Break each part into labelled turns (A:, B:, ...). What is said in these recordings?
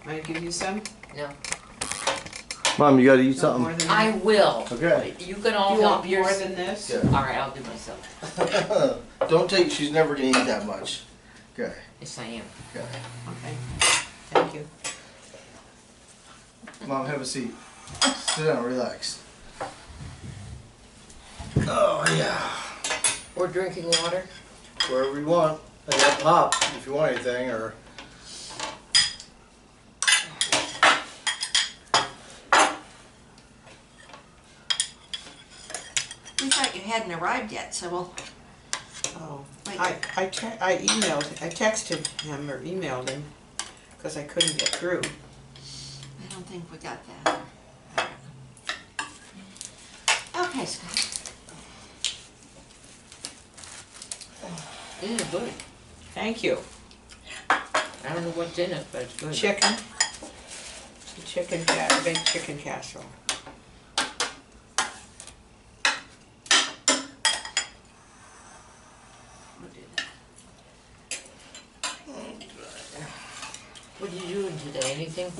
A: Might give you some?
B: No.
C: Mom, you gotta eat
A: No, more
C: something.
A: than
B: I will.
C: Okay.
B: You can all
A: You
B: help
A: want
B: yours.
A: more than this?
C: Yeah.
B: Alright, I'll do myself.
C: Don't take, she's never gonna eat that much. Okay,
B: Yes, I am.
C: okay.
A: Okay, thank you.
C: Mom, have a seat. Sit down, relax. Oh, yeah.
B: Or drinking water.
C: Wherever you want. I got pop if you want anything, or...
D: We thought you hadn't arrived yet, so we'll
A: Oh,
D: wait.
A: I texted him or emailed him because I couldn't get through.
D: I don't think we got that. Okay, Scott.
B: Good.
A: Thank you.
B: I don't know what's in it, but it's good.
A: Chicken. Baked chicken casserole.
B: What are you doing today? Anything?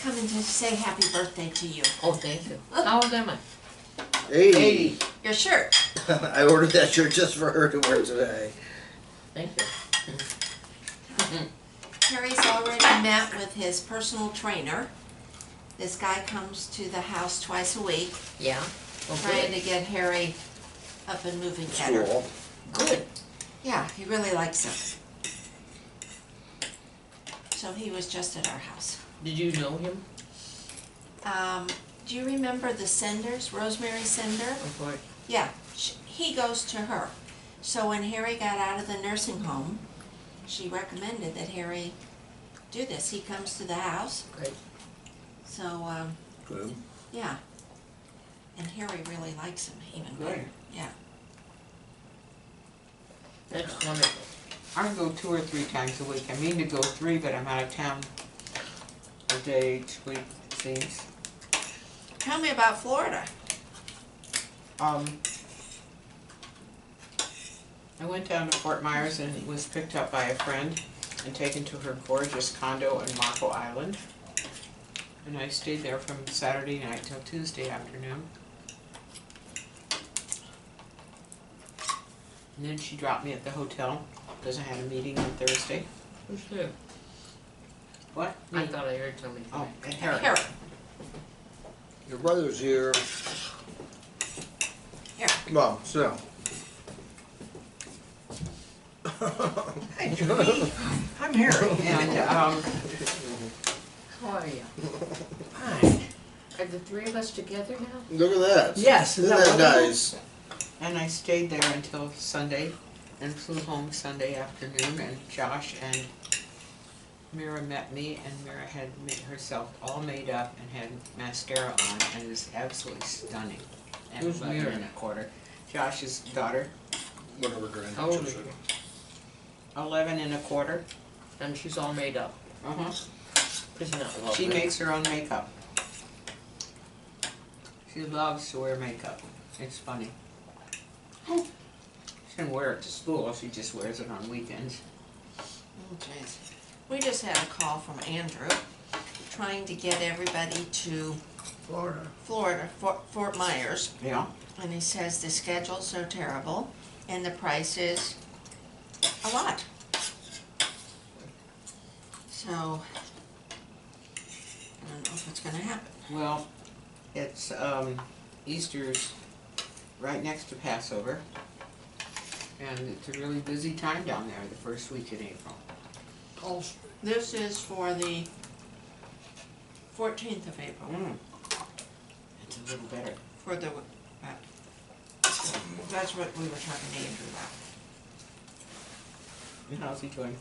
D: Coming to say happy birthday to you.
B: Oh, thank you. How old am I?
C: 80.
D: Your shirt.
C: I ordered that shirt just for her to wear today.
B: Thank you.
D: Harry's already met with his personal trainer. This guy comes to the house twice a week,
B: Yeah? Oh,
D: trying
B: good.
D: to get Harry up and moving better.
C: School.
B: Good.
D: Yeah, he really likes him. So he was just at our house.
B: Did you know him?
D: Do you remember the Senders, Rosemary Sender?
B: Of course.
D: Yeah, he goes to her. So when Harry got out of the nursing home, she recommended that Harry do this. He comes to the house.
B: Great.
D: So,
C: Good.
D: yeah. And Harry really likes him even
A: Good.
D: better. Yeah.
B: That's wonderful.
A: I go 2 or 3 times a week. I mean to go 3, but I'm out of town a day each week, it seems.
D: Tell me about Florida.
A: I went down to Fort Myers and was picked up by a friend and taken to her gorgeous condo in Marco Island. And I stayed there from Saturday night till Tuesday afternoon. And then she dropped me at the hotel because I had a meeting on Thursday.
B: Who's there?
A: What?
B: I thought I heard somebody.
A: Oh, and Harry.
D: Harry.
C: Your brother's here.
D: Here.
C: Mom, sit down.
A: Hi, Judy. I'm Harry. And,
B: How are you? Fine. Are the 3 of us together now?
C: Look at that.
A: Yes,
C: Isn't that nice?
A: and I stayed there until Sunday and flew home Sunday afternoon, and Josh and Mira met me, and Mira had herself all made up and had mascara on and was absolutely stunning. And
B: Who's
A: 11
B: Mira?
A: and a quarter. Josh's daughter,
C: One of her
B: How old is
C: granddaughters.
B: she?
A: 11 and a quarter.
B: And she's all made up.
A: Uh-huh.
B: Isn't that lovely?
A: She makes her own makeup. She loves to wear makeup. It's funny. She doesn't wear it to school, she just wears it on weekends.
D: Oh, jeez. We just had a call from Andrew trying to get everybody to
C: Florida.
D: Fort Myers.
A: Yeah.
D: And he says the schedule's so terrible and the price is a lot. So, I don't know if it's gonna happen.
A: Well, it's, Easter's right next to Passover. And it's a really busy time down there, the first week in April.
D: This is for the 14th of April,
A: It's a little better.
D: for the, that's what we were talking to Andrew about.
A: How's he doing?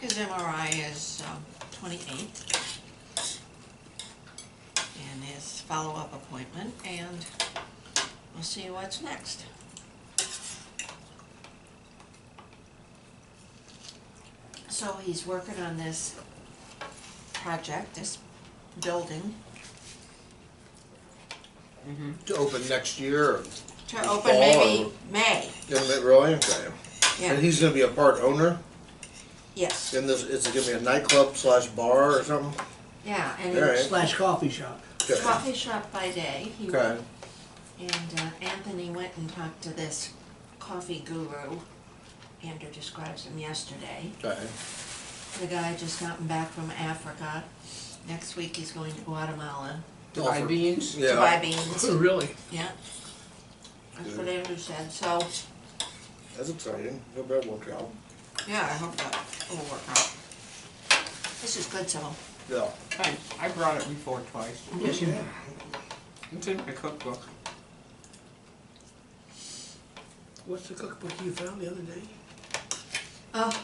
D: His MRI is 28th. And his follow-up appointment, and we'll see what's next. So he's working on this project, this building,
A: Mm-hmm.
C: To open next year.
D: to open maybe May.
C: Isn't it really? Okay.
D: Yeah.
C: And he's gonna be a part owner?
D: Yes,
C: And this, is it gonna be a nightclub slash bar or something?
D: yeah, and
C: All right.
D: it's
E: Slash coffee shop.
C: Okay.
D: coffee shop by day.
C: Okay.
D: And Anthony went and talked to this coffee guru. Andrew describes him yesterday.
C: Okay.
D: The guy just gotten back from Africa. Next week he's going to Guatemala
A: To buy beans.
D: to
C: Yeah.
D: buy beans.
E: Really?
D: Yeah. That's what Andrew said. So,
C: That's exciting. Hope that works out.
D: yeah, I hope that will work out. This is good, Sybil.
C: Yeah.
A: Thanks. I brought it before twice.
E: Yes, you have.
A: It's in my cookbook.
E: What's the cookbook you found the other day?
D: Oh,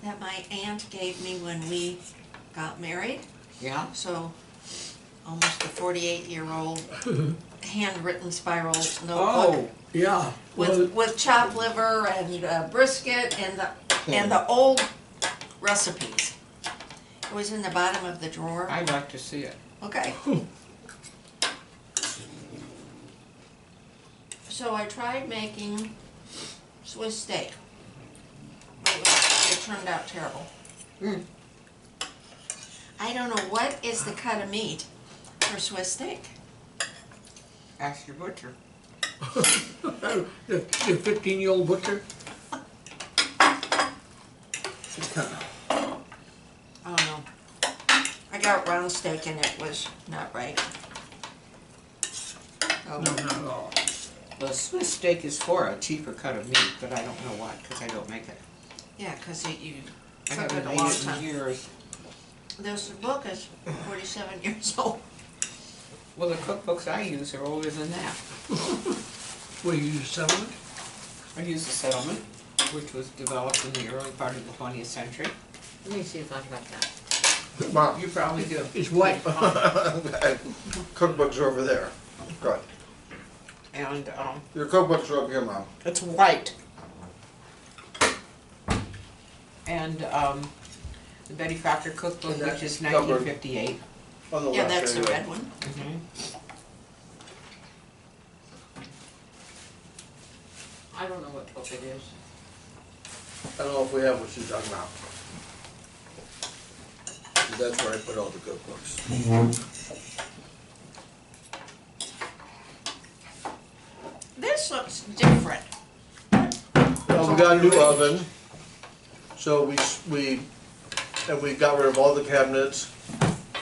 D: that my aunt gave me when we got married.
A: Yeah?
D: So, almost a 48-year-old handwritten spiral notebook.
A: Oh,
E: Yeah. Well,
D: With chopped liver and brisket and the old recipes. It was in the bottom of the drawer.
A: I'd like to see it.
D: Okay. So I tried making Swiss steak. It turned out terrible.
A: Mm.
D: I don't know what is the cut of meat for Swiss steak.
A: Ask your butcher.
E: the 15-year-old butcher.
D: Oh no. I got round steak and it was not right. Oh.
E: No, not at all.
A: The Swiss steak is for a cheaper cut of meat, but I don't know what, because I don't make it.
D: Yeah, because you
A: I
D: cook it
A: haven't
D: a
A: made
D: long
A: it in
D: time.
A: years.
D: This book is 47 years old.
A: Well, the cookbooks I use are older than that.
E: What, you use settlement?
A: I use the Settlement, which was developed in the early part of the 20th century.
B: Let me see if I've got that.
C: Mom.
A: You probably do.
E: It's white.
C: Okay. Cookbooks are over there. Good.
A: And
C: Your cookbooks are up here, Mom.
A: it's white. And the Betty Crocker cookbook,
C: And that
A: which is
C: number-
A: 1958.
C: On the
D: Yeah,
C: left,
D: that's
C: there
D: the
C: you
D: red
C: go.
D: one.
B: I don't know what book it is.
C: I don't know if we have what she's talking about. That's where I put all the cookbooks.
D: This looks different.
C: Well, we got a new oven, so we got rid of all the cabinets,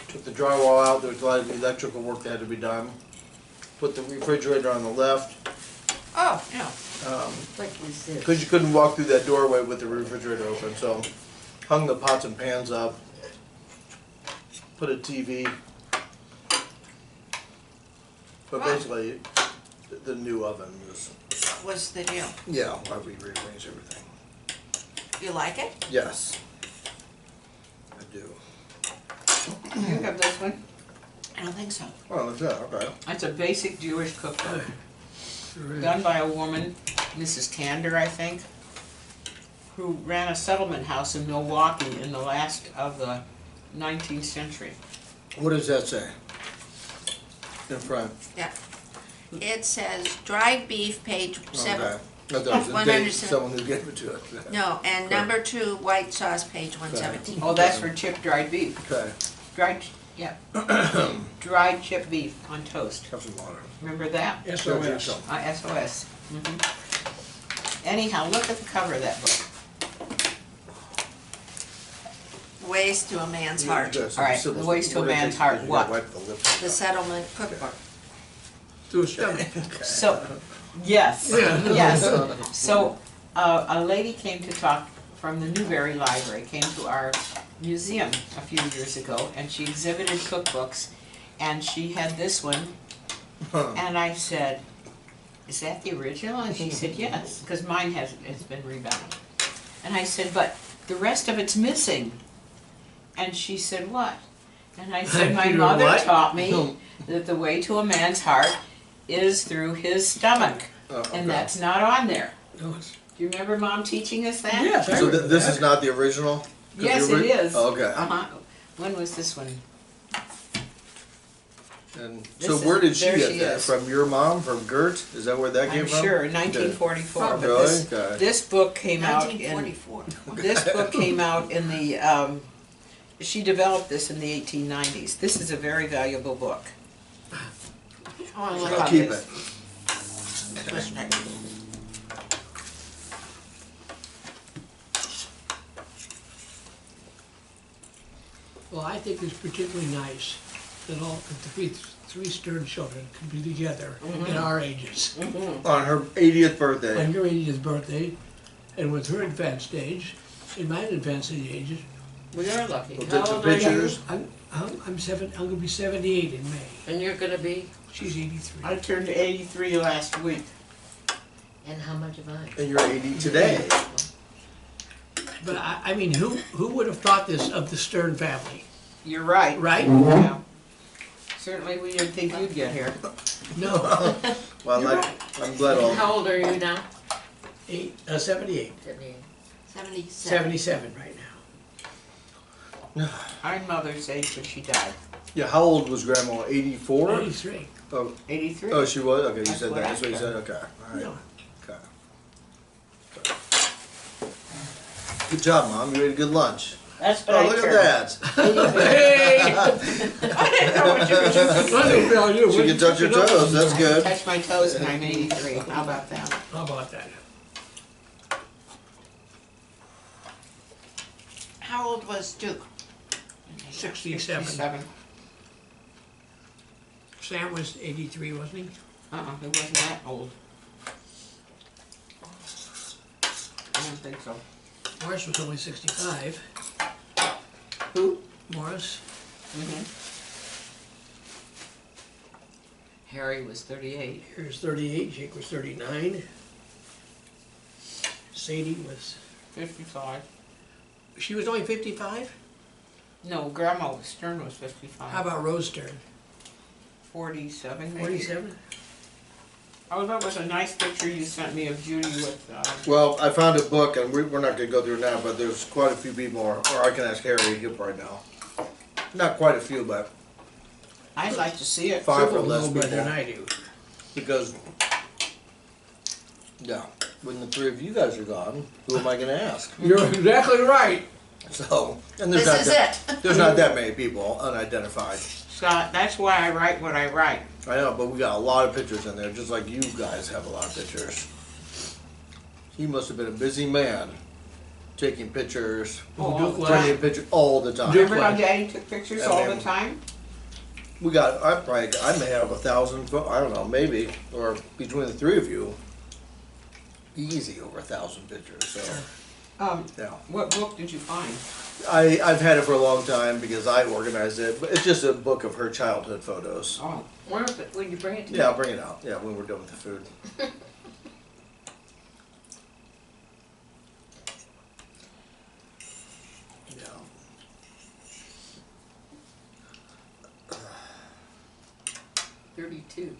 C: took the drywall out, there was a lot of electrical work that had to be done. Put the refrigerator on the left,
D: Oh, yeah.
B: Like is this?
C: because you couldn't walk through that doorway with the refrigerator open, so hung the pots and pans up, put a TV. But
D: Wow.
C: basically, the new oven was,
D: Was the deal.
C: yeah, why we rearranged everything.
D: You like it?
C: Yes, I do.
A: You have this one?
D: I don't think so.
C: Oh, that's it, okay.
A: It's a basic Jewish cookbook,
E: Sure is.
A: done by a woman, Mrs. Tander, I think, who ran a settlement house in Milwaukee in the last of the 19th century.
C: What does that say? In front?
D: Yeah. It says dried beef, page 7.
C: Okay. I thought it was the
D: 107.
C: date, someone who gave it to us.
D: No, and
C: Correct.
D: number 2, white sauce, page 117.
A: Oh, that's for chipped dried beef.
C: Okay,
A: Dried, yeah. Dried chipped beef on toast.
C: have some water.
A: Remember that?
E: SOS.
A: SOS. Anyhow, look at the cover of that book.
D: Ways to a man's
C: You
D: heart.
C: got some
A: All right,
C: Sybil's-
A: the ways to a
C: what do you
A: man's
C: think?
A: heart,
C: You
A: what?
C: gotta wipe the lips.
D: The settlement cookbook.
E: To a stomach.
A: So, yes, yes. So, a lady came to talk from the Newberry Library, came to our museum a few years ago, and she exhibited cookbooks, and she had this one, and I said, is that the original? And she said, yes, because mine has been rebound. And I said, but the rest of it's missing. And she said, what? And I said, my
E: You know
A: mother
E: what?
A: taught me that the way to a man's heart is through his stomach.
C: Oh, okay.
A: And that's not on there.
E: No, it's-
A: Do you remember Mom teaching us that?
E: Yes, I
C: So
E: remember
C: this
E: that.
C: is not the original? 'Cause
A: Yes,
C: the
A: it is.
C: Oh, okay.
A: Uh-huh. When was this one?
C: And
A: This
C: so
A: is-
C: where did she
A: there
C: get
A: she
C: that?
A: is.
C: From your mom, from Gert? Is that where that came
A: I'm
C: from?
A: sure, 1944,
C: Oh,
A: but
C: really?
A: this,
C: Okay.
A: this book came out in,
D: 1944.
A: this book came out in the, she developed this in the 1890s. This is a very valuable book.
B: I wanna look
C: I'll
B: at
C: keep
B: this.
C: it.
B: Twist it.
E: Well, I think it's particularly nice that all, that the three Stern children could be together at our ages.
C: On her 80th birthday.
E: On your 80th birthday, and with her advanced age, in my advanced age,
B: We are lucky.
C: We'll
B: How
C: take some
B: old are you?
C: pictures.
E: I'm gonna be 78 in May.
B: And you're gonna be,
E: She's 83.
A: I turned 83 last week.
B: and how much am I?
C: And you're 80 today.
E: But I mean, who would have thought this of the Stern family,
A: You're right.
E: right?
A: Yeah. Certainly, we didn't think you'd get here.
E: No,
C: Well, I'm glad all.
B: How old are you now?
E: 78,
D: 77.
E: 77 right now.
A: I'm Mother's age when she died.
C: Yeah, how old was Grandma? 84?
E: 83.
C: Oh,
A: 83.
C: oh, she was? Okay, you
A: That's
C: said
A: what
C: that.
A: I
C: That's what you
A: said.
C: said? Okay. All right.
E: No.
C: Okay. Good job, Mom. You ate a good lunch.
A: That's what
C: Oh,
A: I
C: look
A: turned.
C: at that.
E: Hey!
A: I didn't know what you were doing.
C: She can touch her toes. That's good.
A: Touch my toes and I'm 83. How about that?
E: How about that?
D: How old was Duke?
E: 67.
A: 67.
E: Sam was 83, wasn't he?
A: He wasn't that old. I don't think so.
E: Morris was only 65.
A: Who?
E: Morris?
A: Mm-hmm.
B: Harry was 38.
E: Here's 38, Jake was 39. Sadie was,
A: 55.
E: she was only 55?
A: No, Grandma Stern was 55.
E: How about Rose Stern?
A: 47 maybe?
E: 47?
A: Oh, that was a nice picture you sent me of Judy with,
C: Well, I found a book, and we're not going to go through it now, but there's quite a few people, or I can ask Harry, he'll probably know. Not quite a few, but
A: I'd like to see it.
C: 5 or
E: Sybil
C: less
E: knows better than
C: people.
E: I do.
C: Because, yeah, when the three of you guys are gone, who am I going to ask?
E: You're exactly right.
C: So, and there's
D: This
C: not
D: is
C: that,
D: it.
C: there's not that many people unidentified.
A: Scott, that's why I write what I write.
C: I know, but we got a lot of pictures in there, just like you guys have a lot of pictures. He must have been a busy man, taking pictures,
A: Oh,
E: Duke was.
C: bringing pictures all the time.
E: Duke
A: Remember how
E: was.
A: Daddy took pictures
C: And
A: all
C: then-
A: the time?
C: We got, I may have 1,000, I don't know, maybe, or between the three of you, easy over 1,000 pictures, so, yeah.
A: What book did you find?
C: I've had it for a long time because I organized it, but it's just a book of her childhood photos.
A: Oh,
B: Where is it? Will you bring it to me?
C: Yeah, I'll bring it out, yeah, when we're done with the food. Yeah.
B: 32.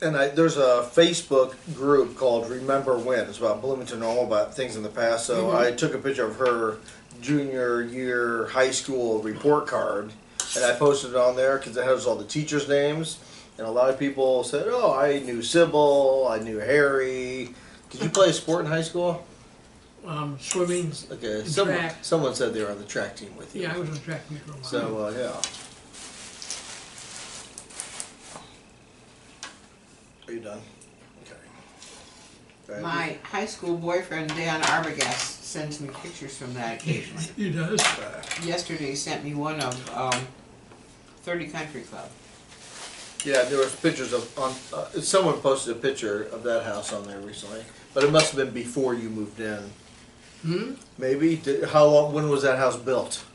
C: And there's a Facebook group called Remember When. It's about Bloomington, all about things in the past. So I took a picture of her junior year high school report card, and I posted it on there because it has all the teachers' names. And a lot of people said, "Oh, I knew Sybil, I knew Harry." Did you play a sport in high school?
E: Swimming,
C: Okay,
E: And
C: someone,
E: track.
C: someone said they were on the track team with you.
E: yeah, I was on track meet for a while.
C: So yeah. Are you done? Okay. Right.
A: my high school boyfriend Dan Arbogast sends me pictures from that occasionally.
E: He does.
A: Yesterday he sent me one of 30 Country Club.
C: Yeah, there was pictures of someone posted a picture of that house on there recently, but it must have been before you moved in.
E: Hmm?
C: Maybe. How long? When was that house built?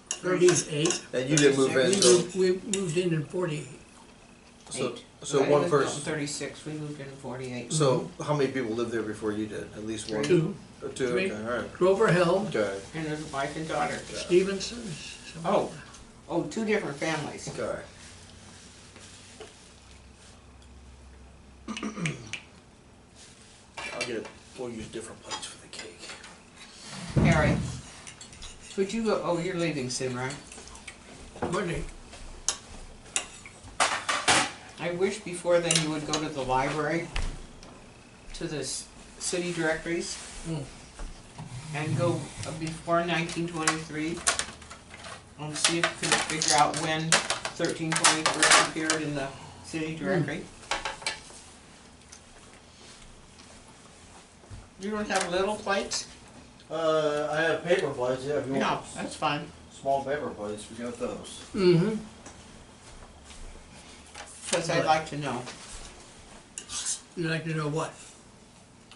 E: 38.
C: And you didn't move in. So,
E: We moved in 48.
C: so
A: I
C: one
A: lived in
C: person.
A: 36. We moved in 48.
C: So how many people lived there before you did? At least one.
E: 2.
C: Or two.
E: Three.
C: Okay. All right.
E: Grover Helm,
C: Okay.
A: And his wife and daughter.
E: Stevenson.
A: Oh, 2 different families.
C: Okay. I'll get it. We'll use different plates for the cake.
A: Harry, would you go? Oh, you're leaving soon, right?
E: Monday.
A: wish before then you would go to the library, to the city directories, and go before 1923, and see if you can figure out when 1320 first appeared in the city directory. You don't have little plates?
C: I have paper plates, yeah, if you
A: No,
C: want
A: that's fine.
C: small paper plates, we got those.
E: Mm-hmm.
A: Because I'd like to know
E: You'd like to know what?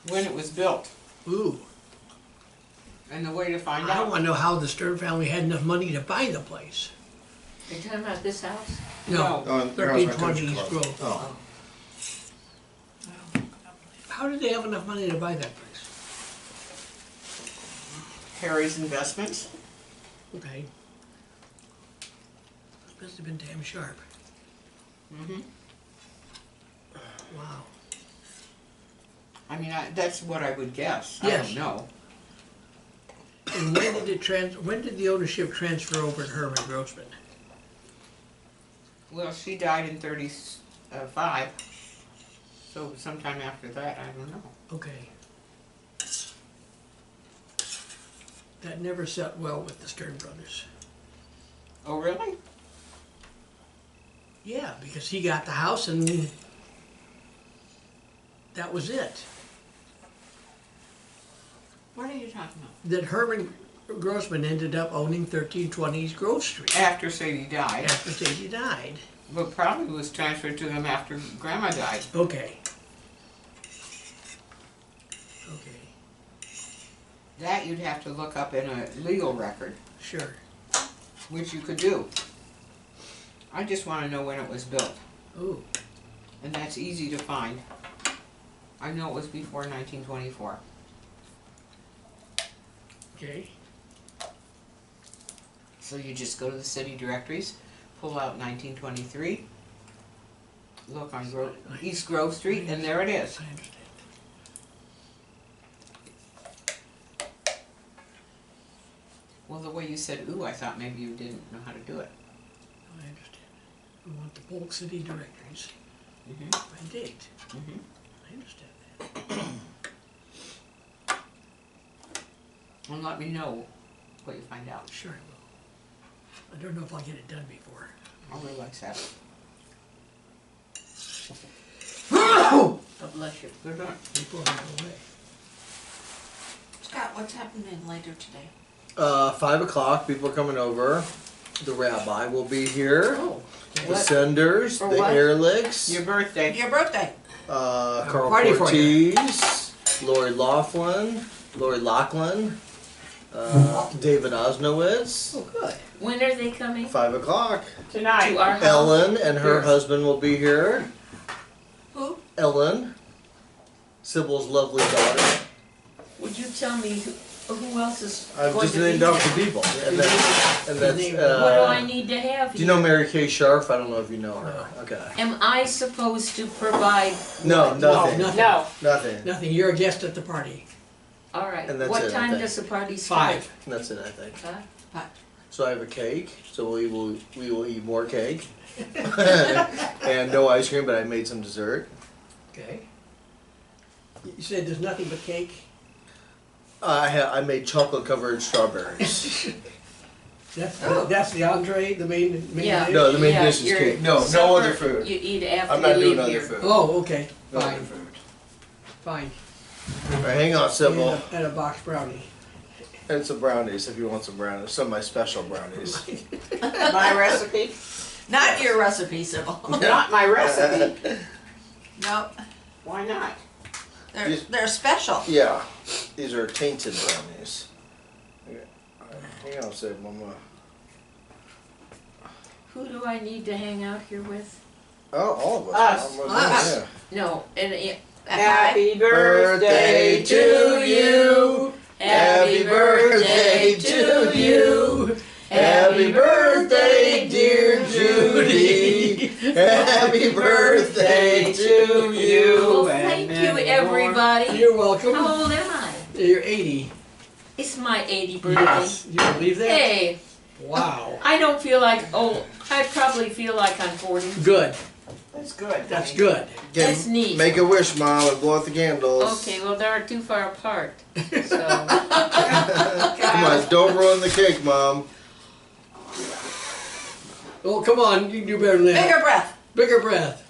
A: when it was built,
E: Ooh,
A: and the way to find
E: I
A: out.
E: wanna know how the Stern family had enough money to buy the place.
B: Are you talking about this house?
A: No.
C: Oh, and your house, my
E: 1320
C: country
E: East
C: club.
E: Grove.
C: Oh.
E: How did they have enough money to buy that place?
A: Harry's investments.
E: Okay. Must have been damn sharp.
A: Mm-hmm.
E: Wow.
A: I mean, that's what I would guess. I
E: Yes.
A: don't know.
E: And when did when did the ownership transfer over to Herman Grossman?
A: Well, she died in 35, so sometime after that, I don't know.
E: Okay. That never sat well with the Stern brothers.
A: Oh, really?
E: Yeah, because he got the house and that was it.
A: What are you talking about?
E: That Herman Grossman ended up owning 1320 East Grove Street
A: After Sadie died,
E: after Sadie died.
A: but probably was transferred to them after Grandma died.
E: Okay. Okay,
A: That you'd have to look up in a legal record,
E: sure.
A: which you could do. I just want to know when it was built,
E: Ooh,
A: and that's easy to find. I know it was before 1924.
E: okay.
A: So you just go to the city directories, pull out 1923, look on East Grove Street, and there it is.
E: I understand.
A: Well, the way you said ooh, I thought maybe you didn't know how to do it.
E: I understand. We want the Polk City directories
A: Mm-hmm.
E: by date.
A: Mm-hmm.
E: I understand that.
A: And let me know what you find out.
E: Sure I will. I don't know if I'll get it done before.
A: I'll realize that.
B: God bless you.
A: Good luck.
E: Before I go away.
D: Scott, what's happening later today?
C: 5 o'clock, people are coming over. The rabbi will be here.
B: Oh,
C: The Senders,
B: For
C: the
B: what?
C: Ehrlichs,
A: Your birthday.
D: Your birthday.
C: Carl
E: party for you.
C: Cortez, Lori Laughlin, David Osnowitz.
B: oh, good. When are they coming?
C: 5 o'clock.
A: Tonight.
B: To our house?
C: Ellen and her
A: Yes.
C: husband will be here.
D: Who?
C: Ellen, Sybil's lovely daughter.
B: Would you tell me who else is
C: I've
B: going
C: just
B: to be
C: named
B: here?
C: off the people. And that's,
E: What do
B: What do I need to have
C: do you
B: here?
C: know Mary Kay Sharf? I don't know if you know her. Okay.
B: Am I supposed to provide?
C: No, nothing.
E: nothing.
A: No.
C: Nothing.
E: Nothing, you're a guest at the party.
B: All right.
C: And that's
B: What
C: it, I
B: time
C: think.
B: does the party start?
E: 5.
C: That's it, I think.
B: Huh?
C: So I have a cake, so we will eat more cake. And no ice cream, but I made some dessert.
E: Okay. You said there's nothing but cake?
C: I made chocolate covered strawberries.
E: That's the entree, the main
B: Yeah.
E: dish?
C: No, the main
B: Yeah,
C: dish is
B: your
C: cake. No
B: supper
C: other food.
B: You eat after
C: I'm not
B: you
C: doing
B: leave
C: other
B: here.
C: food.
E: Oh, okay,
C: No other
E: fine,
C: food.
E: fine.
C: Alright, hang on, Sybil.
E: And a box brownie.
C: And some brownies if you want some brownies. Some of my special brownies.
A: My recipe?
D: Not your recipe, Sybil.
A: Not my recipe.
D: Nope.
A: Why not?
D: They're special.
C: Yeah, these are tainted brownies. Okay. Hang on, Sybil. I'm gonna...
B: Who do I need to hang out here with?
C: Oh, all of us.
A: Us.
D: Us.
C: Yeah.
B: No, and
A: Happy birthday to you.
C: Happy birthday to you. Happy birthday, dear Judy. Happy birthday to you.
B: Well, thank you, everybody.
E: You're welcome.
B: How old am I?
E: You're 80.
B: It's my 80th birthday.
E: Yes. You believe that?
B: Hey,
E: Wow.
B: I don't feel like, oh, I probably feel like I'm 40.
E: Good.
A: That's good.
E: That's
A: honey.
E: good.
B: That's neat.
C: Make a wish, Mom, and blow out the candles.
B: Okay, well, they aren't too far apart, so.
C: Come on, don't ruin the cake, Mom.
E: Oh, come on, you can do better than that.
D: Bigger breath.
E: Bigger breath.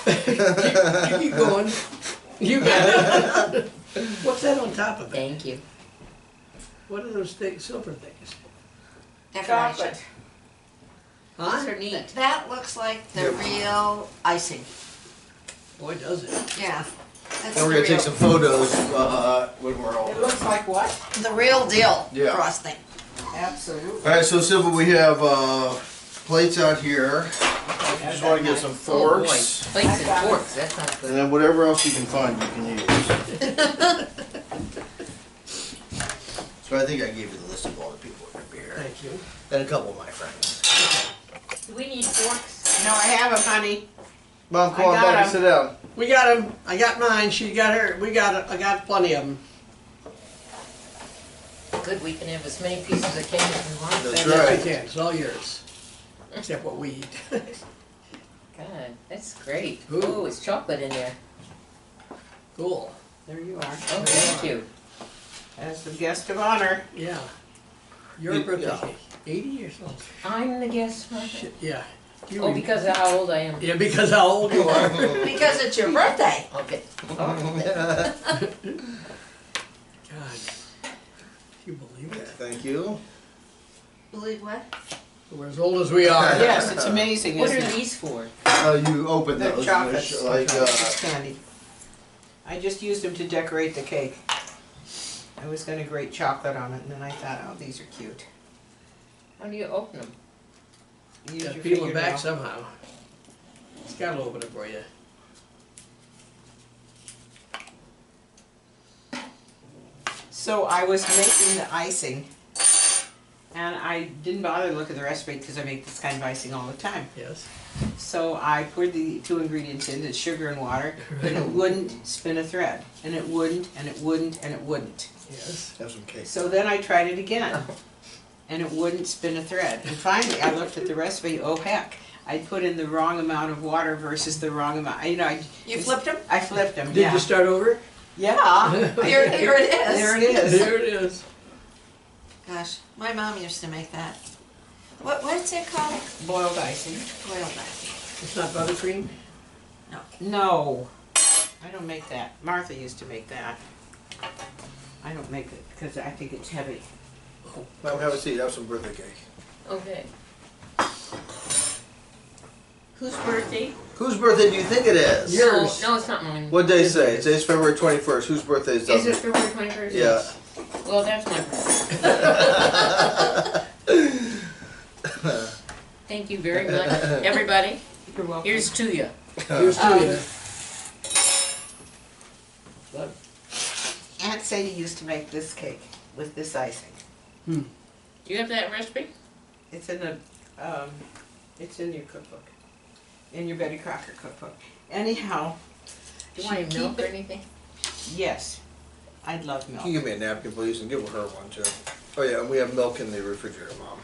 E: Keep going. You got it. What's that on top of it?
B: Thank you.
E: What are those things, silver things?
D: Decoration.
A: Chocolate.
E: Huh?
B: These are neat.
D: That looks like the real icing.
E: Boy, does it.
D: Yeah. That's
C: Then we're
D: the
C: gonna take
D: real-
C: some photos when we're all
A: It looks like what?
D: The real deal
C: Yeah.
D: frosting.
A: Absolutely.
C: Alright, so Sybil, we have plates out here. Just wanna get some
B: Oh, boy.
C: forks.
B: Plates and forks, that sounds
C: And
B: good.
C: then whatever else you can find, you can use. So I think I gave you the list of all the people that are gonna be here.
E: Thank you.
C: And a couple of my friends.
B: Do we need forks?
A: No, I have them, honey.
C: Mom, come
A: I
C: on
A: got
C: back and
A: 'em.
C: sit down.
E: We got them. I got mine. She got her. We got it. I got plenty of them.
B: Good, we can have as many pieces of cake as we want.
C: That's
E: Yes,
C: right.
E: we can. It's all yours. Except what we eat.
B: God, that's great.
E: Ooh.
B: Oh, it's chocolate in there.
E: Cool.
A: There you are.
B: Oh, thank you.
A: As the guest of honor.
E: Yeah. Your
C: Yeah.
E: birthday cake. 80 years old.
B: I'm the guest, Martha.
E: Shit, yeah. You
B: Oh, because of how old I am.
E: Yeah, because how old you are.
D: Because it's your birthday.
B: Okay.
E: God. You believe that?
C: Thank you.
D: Believe what?
E: We're as old as we are.
A: Yes, it's amazing,
B: What
A: isn't
B: are
A: it?
B: these for?
C: You open
A: The
C: those.
A: chocolates.
C: Like,
A: It's candy. I just used them to decorate the cake. I was gonna grate chocolate on it, and then I thought, oh, these are cute.
B: How do you open them?
A: Use
E: Gotta
A: your
E: peel them back
A: fingernail.
E: somehow. It's gotta open it for you.
A: So I was making the icing, and I didn't bother to look at the recipe because I make this kind of icing all the time.
E: Yes.
A: So I poured the 2 ingredients in, it's sugar and water, and it wouldn't spin a thread. And it wouldn't, and it wouldn't, and it wouldn't.
E: Yes.
C: have some cake.
A: So then I tried it again, and it wouldn't spin a thread. And finally, I looked at the recipe, oh heck, I put in the wrong amount of water versus the wrong amount,
D: You flipped them?
A: I flipped them,
E: Did
A: yeah.
E: you start over?
A: Yeah.
D: Here it is.
A: There it is.
E: There it is.
D: Gosh, my mom used to make that. What's it called?
A: Boiled icing.
D: Boiled icing.
E: It's not buttercream?
A: No, I don't make that. Martha used to make that. I don't make it because I think it's heavy.
C: Mom, have a seat. Have some birthday cake.
B: Okay. Whose birthday?
C: Whose birthday do you think it is?
E: Yours.
B: No, it's not mine.
C: What day say? It says February 21st. Whose birthday is
B: Is
C: that?
B: it February 21st?
C: Yeah.
B: Well, that's my birthday. Thank you very much, everybody.
A: You're welcome.
B: Here's to you.
E: Here's to you. What?
A: Aunt Sadie used to make this cake with this icing.
B: Do you have that recipe?
A: It's in it's in your cookbook, in your Betty Crocker cookbook. Anyhow,
B: Do you want any
A: Keep
B: milk or
A: it-
B: anything?
A: yes, I'd love
C: Can
A: milk.
C: you give me a napkin, please, and give her one too? Oh yeah, and we have milk in the refrigerator, Mom.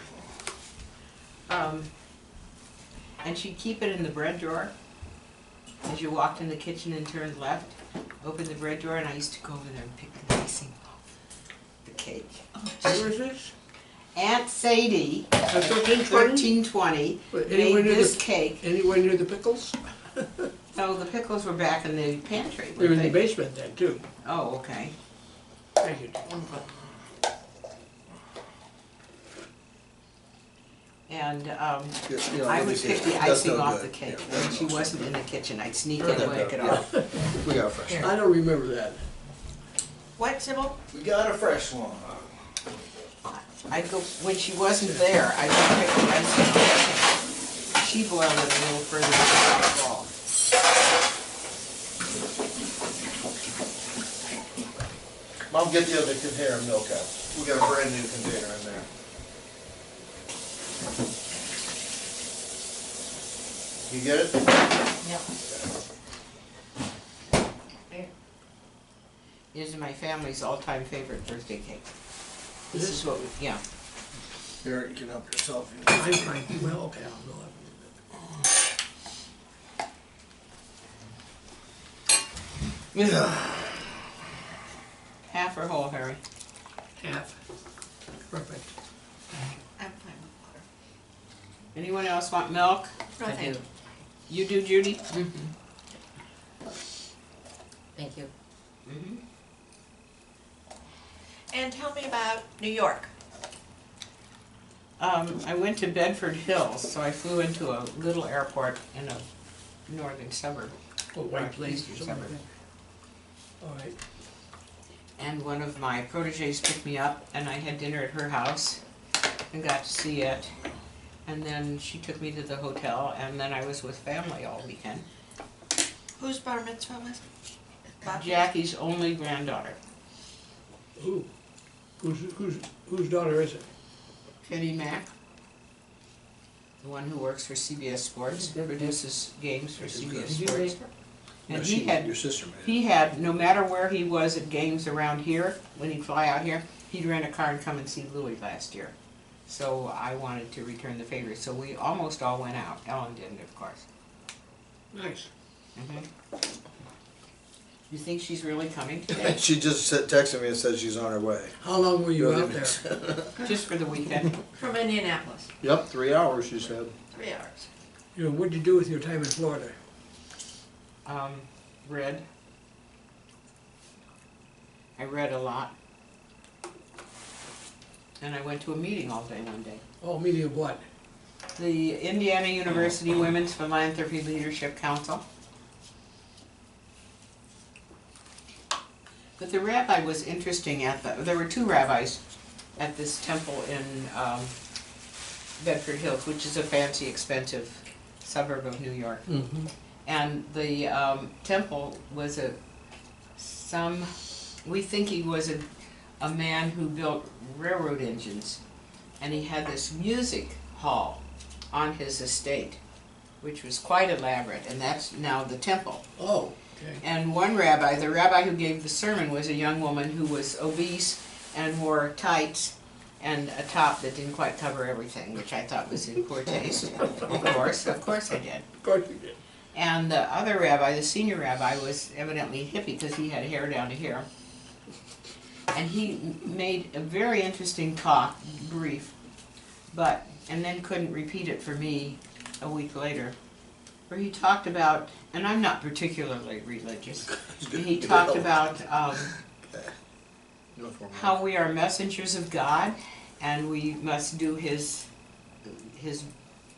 A: And she'd keep it in the bread drawer. As you walked in the kitchen and turned left, open the bread drawer, and I used to go over there and pick the icing off the cake.
E: Where is this?
A: Aunt Sadie,
E: That's 1320?
A: 1320,
E: But anywhere
A: made
E: near
A: this
E: the,
A: cake.
E: anywhere near the pickles?
A: No, the pickles were back in the pantry.
E: They were in
A: weren't
E: the
A: they?
E: basement then too.
A: Oh, okay.
E: Thank you.
A: And
C: You know,
A: I
C: let me
A: would
C: see
A: pick
C: it.
A: the
C: That's
A: icing
C: no
A: off
C: good.
A: the cake.
C: Yeah,
A: When she wasn't in the kitchen, I'd sneak in
C: Put
A: and
C: that
A: pick it
C: down,
A: off.
C: We got a fresh one.
E: I don't remember that.
D: What, Sybil?
C: We got a fresh one.
A: I'd go, when she wasn't there, I'd go pick the icing off the cake. She boiled it a little further down the wall.
C: Mom, get the other container of milk out. We got a brand new container in there. You get it?
D: Yep.
A: It is my family's all-time favorite birthday cake.
E: Is
A: This is what we, yeah.
C: Here, you can help yourself.
E: I'm fine, well, okay, I'll go up.
A: Half or whole, Harry?
E: Half. Perfect.
D: I'm fine with water.
A: Anyone else want milk?
D: No,
B: I
D: thank
B: do.
D: you.
A: You do, Judy?
B: Thank you.
A: Mm-hmm.
D: And tell me about New York.
A: I went to Bedford Hills, so I flew into a little airport in a northern suburb.
E: Oh, White Plains or
A: Eastern
E: something.
A: suburb.
E: All right.
A: And one of my proteges picked me up, and I had dinner at her house and got to see it. And then she took me to the hotel, and then I was with family all weekend.
D: Whose bar mitzvah was it? Bobby's?
A: Jackie's only granddaughter,
E: Ooh. Whose daughter is it?
A: Penny Mack, the one who works for CBS Sports, produces games for CBS
B: Did you
A: Sports.
B: make her?
A: And
C: No,
A: he had,
C: your sister made it.
A: he had, no matter where he was at games around here, when he'd fly out here, he'd rent a car and come and see Louis last year. So I wanted to return the favor, so we almost all went out. Ellen didn't, of course.
E: Nice.
A: You think she's really coming today?
C: She just texted me and said she's on her way.
E: How long were you out there?
A: Just for the weekend?
D: From Indianapolis.
C: Yep, 3 hours, she said.
D: 3 hours.
E: You know, what'd you do with your time in Florida?
A: Read. I read a lot. And I went to a meeting all day one day.
E: Oh, meeting of what?
A: The Indiana University Women's Philanthropy Leadership Council. But the rabbi was interesting there were two rabbis at this temple in Bedford Hills, which is a fancy, expensive suburb of New York.
E: Mm-hmm.
A: And the temple was we think he was a man who built railroad engines. And he had this music hall on his estate, which was quite elaborate, and that's now the temple.
E: Oh, okay.
A: And one rabbi, the rabbi who gave the sermon, was a young woman who was obese and wore tights and a top that didn't quite cover everything, which I thought was in poor taste. Of course I did.
E: Of course you did.
A: And the other rabbi, the senior rabbi, was evidently hippie because he had hair down to here. And he made a very interesting talk, brief, and then couldn't repeat it for me a week later, where he talked about, and I'm not particularly religious, he talked about how we are messengers of God and we must do his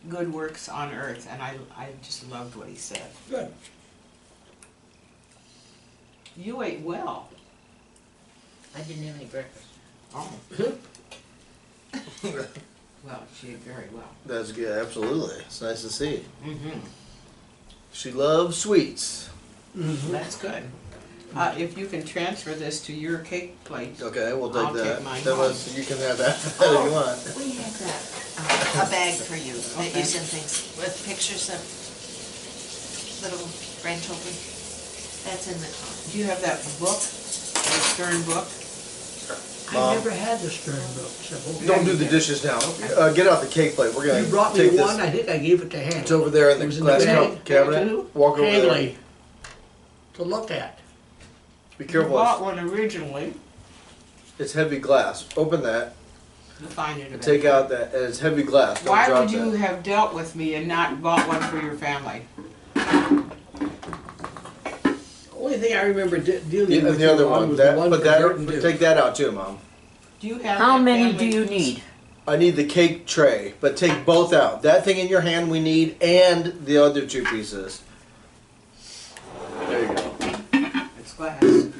A: good works on earth, and I just loved what he said.
E: Good.
A: You ate well.
B: I didn't have any breakfast.
A: Oh. Well, she ate very well.
C: That's good, absolutely. It's nice to see.
A: Mm-hmm.
C: She loves sweets.
E: Mm-hmm.
A: That's good. If you can transfer this to your cake plate.
C: Okay, we'll take
A: I'll
C: that.
A: take mine
C: That
A: home.
C: was, you can have that if you want.
D: We had that, a bag for you, that you sent things with pictures of little grandchildren. That's in the car.
A: Do you have that book, the Stern book?
C: Mom.
E: I never had the Stern book, so.
C: Don't do the dishes now. Get out the cake plate. We're gonna
E: You brought me
C: take this.
E: one, I think I gave it to Hank.
C: It's over there in
E: It
C: the
E: was in
C: glass
E: the bag.
C: cabinet.
A: Who?
C: Walk over there.
E: Hanley, to look at.
C: Be
A: You
C: careful.
A: bought one originally.
C: It's heavy glass. Open that.
A: You'll find it.
C: And take out that. And it's heavy glass. Don't
A: Why
C: drop
A: would you
C: that.
A: have dealt with me and not bought one for your family?
E: Only thing I remember dealing
C: Yeah,
E: with
C: the other
E: you on
C: one.
E: was the
C: That,
E: one
C: but
E: for
C: that.
E: Burton Duke.
C: Take that out too, Mom.
A: Do you have
B: How
A: that
B: many
A: family
B: do you
A: piece?
B: need?
C: I need the cake tray, but take both out. That thing in your hand we need, and the other two pieces. There you go.
A: It's glass. Here.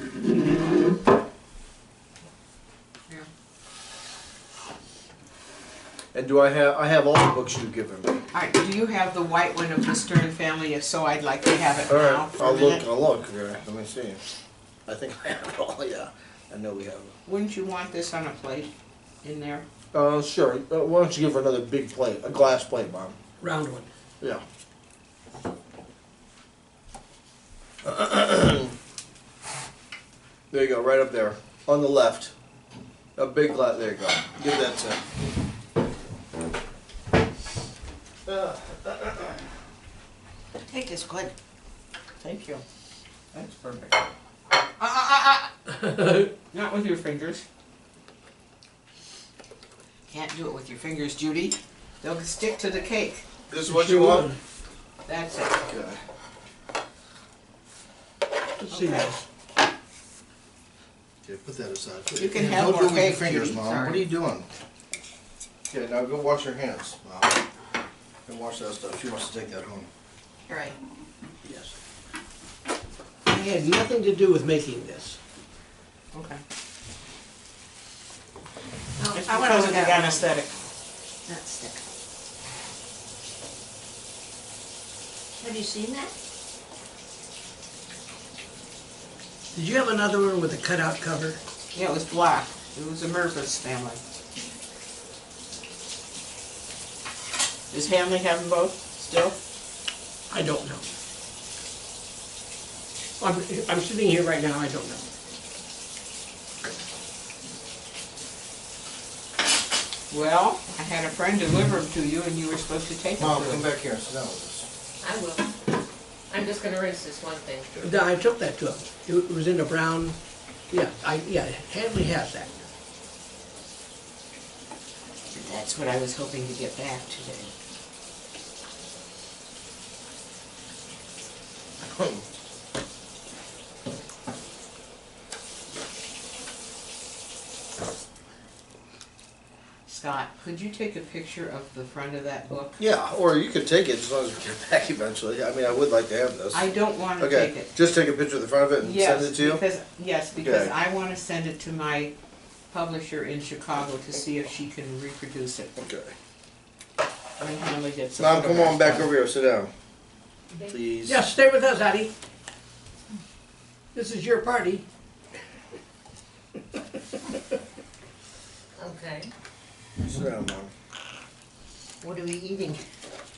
C: And do I have all the books you've given me?
A: Alright, do you have the white one of the Stern family? If so, I'd like to have it
C: All
A: now
C: right,
A: for
C: I'll
A: a minute.
C: look here. Let me see. I think I have it all. Yeah, I know we have it.
A: Wouldn't you want this on a plate in there?
C: Sure. Why don't you give her another big plate, a glass plate, Mom?
E: Round one.
C: Yeah. There you go, right up there, on the left. A big glass. There you go. Give that to.
D: Cake is good.
A: Thank you. That's perfect. Not with your fingers. Can't do it with your fingers, Judy. They'll stick to the cake.
C: This is what you want?
A: That's it.
C: Okay.
E: Let's see
A: Okay.
E: this.
C: Okay, put that aside.
A: You can
C: Yeah,
A: have
C: don't
A: more
C: do it with your
A: cake,
C: fingers,
A: Judy.
C: Mom.
A: Sorry.
C: What are you doing? Okay, now go wash your hands, Mom. Go wash that stuff. She wants to take that home.
D: Right.
E: Yes. I had nothing to do with making this.
A: Okay.
D: Oh,
A: It's
D: I wanna
A: because
D: look
A: of the
D: at one.
A: anesthetic.
D: That stick. Have you seen that?
E: Did you have another one with a cutout cover?
A: Yeah, it was black. It was a Murphys family. Does Hanley have them both still?
E: I don't know. I'm sitting here right now, I don't know.
A: Well, I had a friend deliver them to you and you were supposed to take them
C: Mom,
A: to
C: come
A: him.
C: back here and sit down with us.
B: I will. I'm just gonna rinse this one thing.
E: I took that to him. It was in a brown, yeah, Hadley has that.
A: That's what I was hoping to get back today. Scott, could you take a picture of the front of that book?
C: Yeah, or you could take it as long as we get back eventually. I mean, I would like to have this.
A: I don't want to
C: Okay,
A: take it.
C: just take a picture of the front of it and send it to you?
A: Yes, because
C: Okay.
A: I want to send it to my publisher in Chicago to see if she can reproduce it.
C: Okay.
A: When Hanley gets.
C: Mom, come on back over here, sit down. Please.
E: Yes, stay with us, Addie. This is your party.
B: Okay.
C: Sit down, Mom.
A: What are we eating?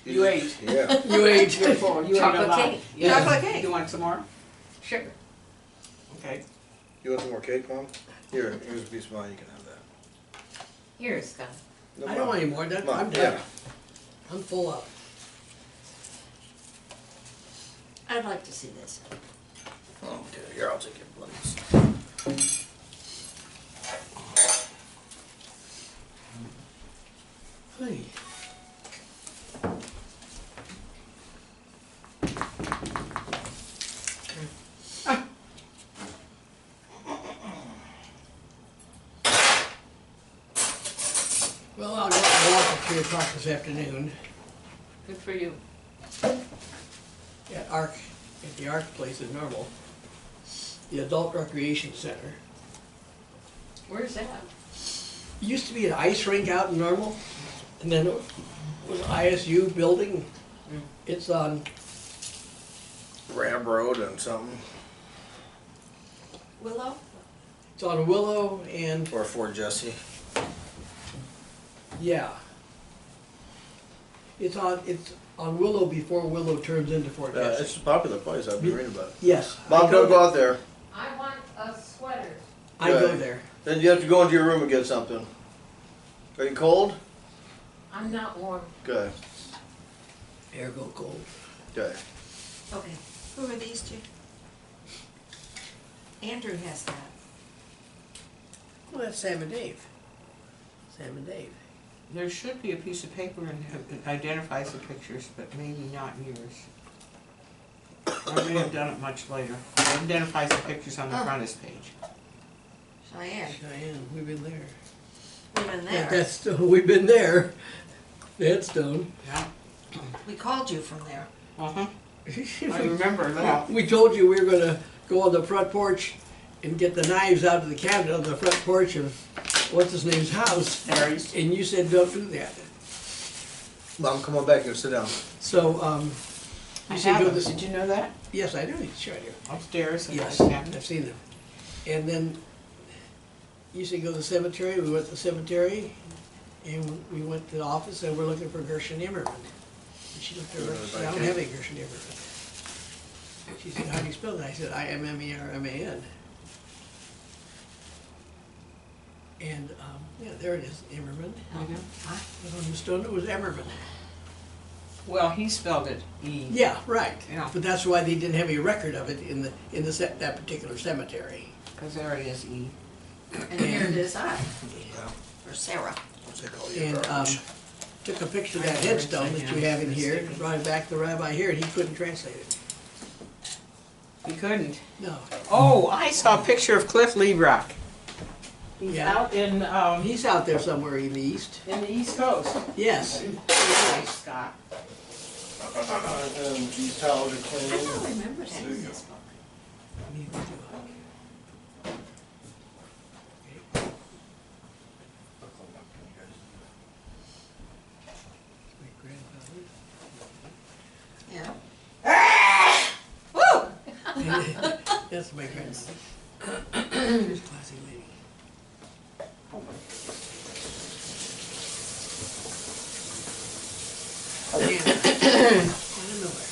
A: You ate.
C: Yeah.
E: You ate.
A: You're full. You ate a
B: Chocolate
A: lot.
B: cake.
A: Yeah.
D: Chocolate cake.
A: You want some more?
B: Sure.
A: Okay.
C: You want some more cake, Mom? Here, here's a piece of mine, you can have that.
B: Here, Scott.
C: No,
E: I don't
C: Mom.
E: want any more, I'm
C: Mom,
E: done.
C: yeah.
E: I'm full up.
D: I'd like to see this.
C: Okay, here, I'll take your place.
E: Hey. Well, I'll go walk at 3 o'clock this afternoon
A: Good for you.
E: at the Arc place in Normal, the Adult Recreation Center.
B: Where's that?
E: Used to be an ice rink out in Normal, and then it was ISU building. It's on,
C: Rab Road and something,
D: Willow?
E: it's on Willow and,
C: or Fort Jesse.
E: yeah. It's on Willow before Willow turns into Fort Jesse.
C: It's a popular place, I've been reading about it.
E: Yes.
C: Mom,
E: I go
C: don't go out there.
B: I want a sweater.
E: I go
C: Okay.
E: there.
C: Then you have to go into your room and get something. Are you cold?
B: I'm not warm.
C: Okay,
E: Air go cold.
C: okay.
D: Okay. Who are these two? Andrew has that.
E: Well, that's Sam and Dave. Sam and Dave.
A: There should be a piece of paper that identifies the pictures, but maybe not yours. I may have done it much later. It identifies the pictures on the frontage page.
D: Cheyenne.
E: Cheyenne, we've been there.
D: We've been
E: Yeah,
D: there.
E: that's, we've been there. The headstone.
A: Yeah.
D: We called you from there.
A: Uh-huh. I remember that.
E: We told you we were gonna go on the front porch and get the knives out of the cabinet on the front porch of what's his name's house.
A: Harry's.
E: And you said don't do that.
C: Mom, come on back here, sit down.
E: So,
A: I
E: you said
A: have
E: go
A: them.
E: this.
A: Did you know that?
E: Yes, I do. Sure I do.
A: Upstairs in my
E: Yes,
A: cabinet.
E: I've seen them. And then you said go to the cemetery. We went to the cemetery, and we went to the office, and we're looking for Gershon Immerman. And she looked over and said, I don't have any Gershon Immerman. She said, how do you spell that? I said, I-M-M-E-R-M-A-N. And, yeah, there it is, Immerman.
A: Mhm.
E: But on the stone, it was Emmerman.
A: Well, he spelled it E.
E: Yeah, right.
A: Yeah.
E: But that's why they didn't have any record of it in that particular cemetery.
A: Because there it is, E.
B: And here it is, I,
D: For Sarah.
C: What's that called?
E: And took a picture of that headstone that you have in here, and brought it back to the rabbi here, and he couldn't translate it.
A: He couldn't.
E: No.
A: Oh, I saw a picture of Cliff Leibrock. He's
E: Yeah.
A: out
E: He's out there somewhere in the east.
A: in the East Coast.
E: Yes.
A: Nice, Scott.
C: And these towels are
D: I
C: clean.
D: don't remember seeing this book.
E: Neither do
D: Yeah. Woo!
E: I. That's my grandmother. She's a classy lady. I don't know her.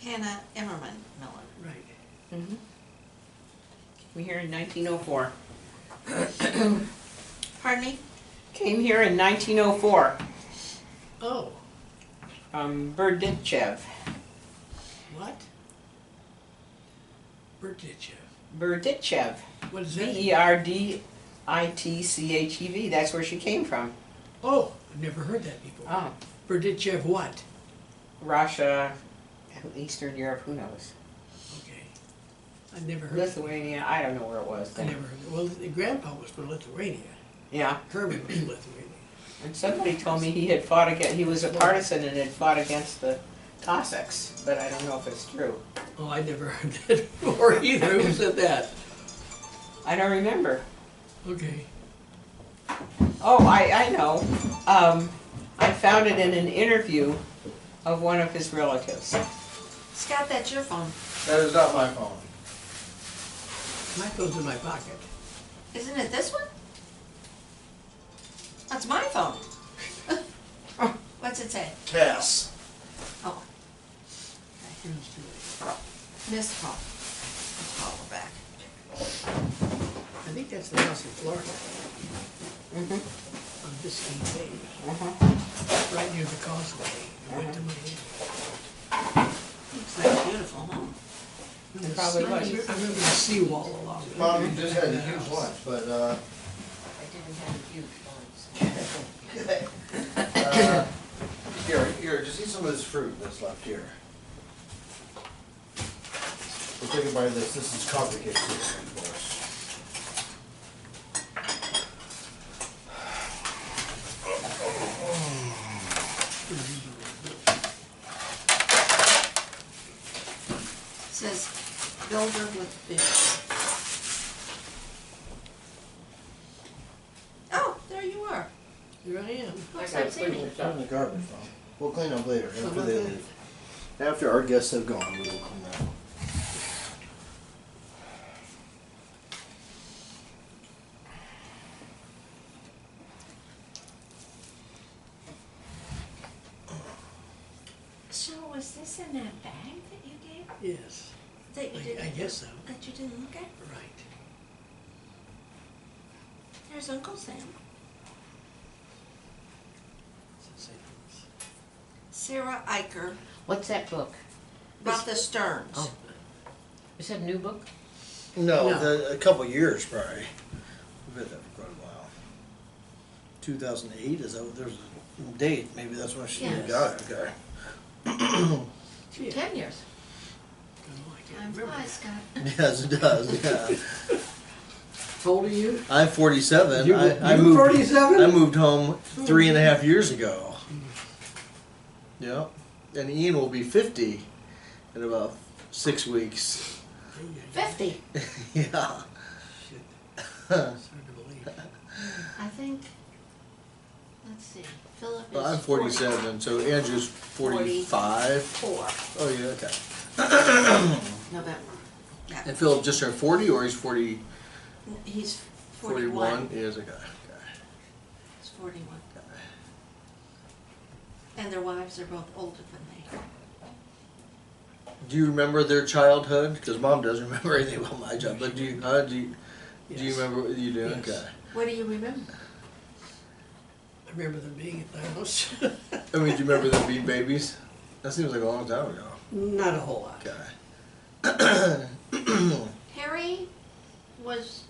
D: Hannah Emmerman Miller.
E: Right.
A: Came here in 1904.
D: Pardon me?
A: Came here in 1904.
E: Oh,
A: Berditchev.
E: what? Bertitchev.
A: Berditchev.
E: What is that?
A: Berditchev. That's where she came from.
E: Oh, I've never heard that before.
A: Oh,
E: Bertitchev what?
A: Russia, Eastern Europe, who knows?
E: Okay. I've never heard that.
A: Lithuania, I don't know where it was
E: I
A: then.
E: never heard that. Well, Grandpa was from Lithuania.
A: Yeah,
E: Herman was from Lithuania.
A: and somebody told me he had fought against, he was a partisan and had fought against the Cossacks, but I don't know if it's true.
E: Oh, I never heard that before either. Who said that?
A: I don't remember.
E: Okay.
A: Oh, I know. I found it in an interview of one of his relatives.
D: Scott, that's your phone.
C: That is not my phone.
E: My phone's in my pocket.
D: Isn't it this one? That's my phone. What's it say?
C: Cass.
D: Oh,
E: Here's to it.
D: missed call. Let's call her back.
E: I think that's the house in Florida,
A: Mm-hmm.
E: on Biscayne Bay,
A: Mm-hmm.
E: right near the causeway. I went to Miami.
D: Looks like a beautiful home.
A: It probably was.
E: I remember the seawall along there.
C: Mom, you just had a huge lunch, but,
B: I didn't have a huge
C: here, just eat some of this fruit that's left here. We'll take a bite of this. This is complicated for us.
D: It says builder with fish. Oh, there you are.
E: Here I am.
D: Looks like Sammy.
C: Put it in the garbage, Mom. We'll clean up later, after
E: about
C: they
E: that?
C: leave. After our guests have gone, we will clean up.
D: So was this in that bag that you gave?
E: Yes,
D: That you didn't?
E: I guess so.
D: That you didn't look at?
E: Right.
D: There's Uncle Sam.
E: It's the same house.
D: Sarah Eicher,
A: What's that book?
D: about the Stearns.
A: Oh. Is that a new book?
C: No,
E: No.
C: a couple years probably. We've had that for quite a while. 2008, is that what there's a date? Maybe that's when she
D: Yes.
C: got it, okay.
E: Gee,
D: 10 years.
E: oh, I
D: Time
E: can't remember.
D: flies, Scott.
C: Yes, it does, yeah.
E: How old are you?
C: I'm 47.
E: You
C: I
E: you
C: moved,
E: 47?
C: I moved home 3.5 years ago. Yep. And Ian will be 50 in about 6 weeks.
D: 50.
C: Yeah.
E: Shit, it's hard to believe.
D: I think, let's see, Philip is
C: Well, I'm 47, so Andrew's 45.
D: 44,
C: Oh, yeah, okay.
D: November. Yeah,
C: And Philip just turned 40, or he's 40,
D: he's
C: 41?
D: 41.
C: He is, okay.
D: He's 41. And their wives are both older than they.
C: Do you remember their childhood? Because Mom doesn't remember anything about my job, but do you
E: Yes.
C: remember, you do?
E: Yes.
C: Okay.
D: What do you remember?
E: I remember them being at the house.
C: I mean, do you remember them being babies? That seems like a long time ago.
E: Not a whole lot.
C: Okay.
D: Harry was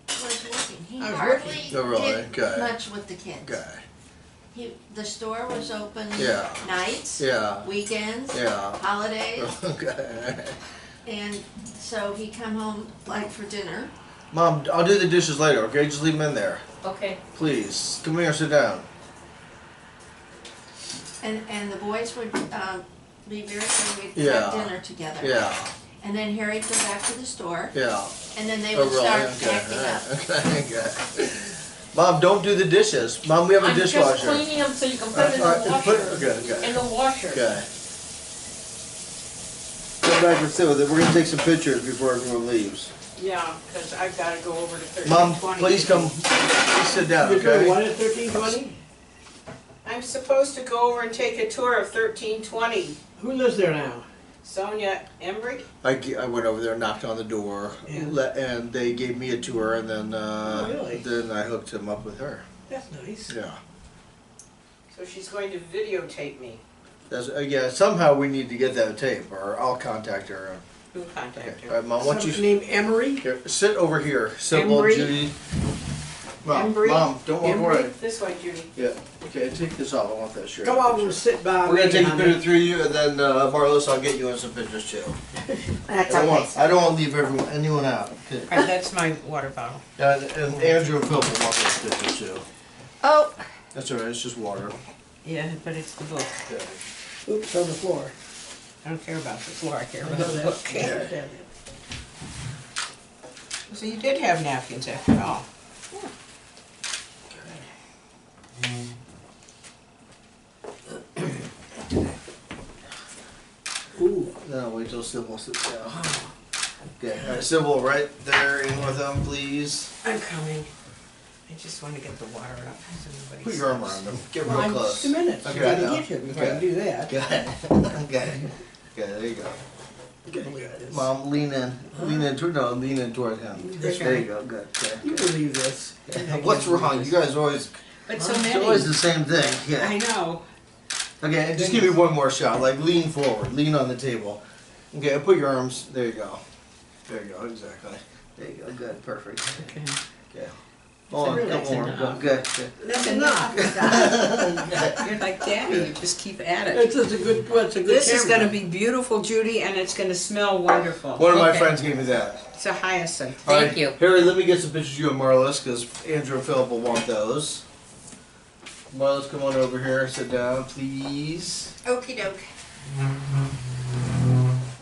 D: working. He
E: I was
D: hardly
E: working.
C: Oh, really?
D: did
C: Okay.
D: much with the kids.
C: Okay.
D: The store was open
C: Yeah.
D: nights,
C: Yeah.
D: weekends,
C: Yeah.
D: holidays,
C: Okay.
D: and so he come home like for dinner.
C: Mom, I'll do the dishes later, okay? Just leave them in there.
B: Okay.
C: Please. Come here, sit down.
D: And the boys would be very good. We'd
C: Yeah.
D: have dinner together.
C: Yeah.
D: And then Harry'd go back to the store,
C: Yeah.
D: and then they
C: Oh,
D: would
C: really?
D: start
C: Okay.
D: acting up.
C: Okay. Okay. Mom, don't do the dishes. Mom, we have a
B: I'm just
C: dishwasher.
B: cleaning them so you can put them in the
C: Alright,
B: washer.
C: okay.
B: In the washer.
C: Okay. Come back and sit with it. We're gonna take some pictures before everyone leaves.
A: Yeah, because I've got to go over to 1320.
C: Mom, please come. Please sit down,
E: You're doing
C: okay?
E: what at 1320?
A: I'm supposed to go over and take a tour of 1320.
E: Who lives there now?
A: Sonia Embry?
C: I went over there, knocked on the door,
E: Yeah.
C: and they gave me a tour, and then
E: Really?
C: then I hooked him up with her.
E: That's nice.
C: Yeah.
A: So she's going to videotape me.
C: That's, yeah. Somehow we need to get that tape, or I'll contact her.
A: Who contacted
C: Okay.
A: her?
C: All right, Mom. Once
E: Somebody
C: you
E: named Emery?
C: here, sit over here, Sybil,
A: Embry?
C: Judy. Mom,
A: Embry?
C: Mom, don't walk away.
A: This way, Judy.
C: Yeah. Okay, take this off. I want that shirt.
E: Come on, we'll sit by
C: We're gonna
E: me,
C: take a
E: honey.
C: picture through you, and then Marlys, I'll get you in some pictures too.
D: That's
C: I don't
D: okay.
C: want, I don't want to leave anyone out. Okay.
A: Right, that's my water bottle.
C: And Andrew and Phil will want those pictures too.
D: Oh,
C: That's all right. It's just water.
A: Yeah, but it's the book.
C: Okay.
E: Oops, on the floor.
A: I don't care about the floor, I care
E: I
A: about
E: know
A: the
E: that.
A: book.
E: I understand that.
A: So you did have napkins after all.
E: Ooh,
C: No, wait till Sybil sits down. Okay, all right, Sybil, right there in with them, please.
A: I'm coming. I just want to get the water up so nobody
C: Put your arm
A: sees.
C: around them. Get
E: well,
C: real
E: I'm
C: close.
E: just a minute.
C: Okay,
E: I
C: I
E: gotta
C: know.
E: get here before I can
C: Okay.
E: do that.
C: Okay. Okay. Okay, there you go.
E: You can believe this.
C: Mom, lean in. Lean in toward him.
E: This
C: There you
E: way.
C: go, good.
E: You
C: Okay.
E: believe this.
C: What's wrong? You guys always,
A: But so
C: it's always the
A: many.
C: same thing. Yeah.
A: I know.
C: Okay, just give me one more shot. Like lean forward, lean on the table. Okay, put your arms. There you go. There you go. Exactly. There you go. Good. Perfect.
A: Okay.
C: Okay. Hold on.
A: That's
C: Couple more.
A: enough.
C: Good. Good.
A: That's
E: enough.
A: You're like Daddy, you just keep at it.
E: It's a good, well, it's a good
A: This is
E: camera.
A: gonna be beautiful, Judy, and it's gonna smell wonderful.
C: One of my
A: Okay.
C: friends gave me that.
A: It's a hyacinth.
C: All right,
A: Thank you.
C: Harry, let me get some pictures of you and Marlys, because Andrew and Philip will want those. Marlys, come on over here. Sit down, please.
D: okey doke.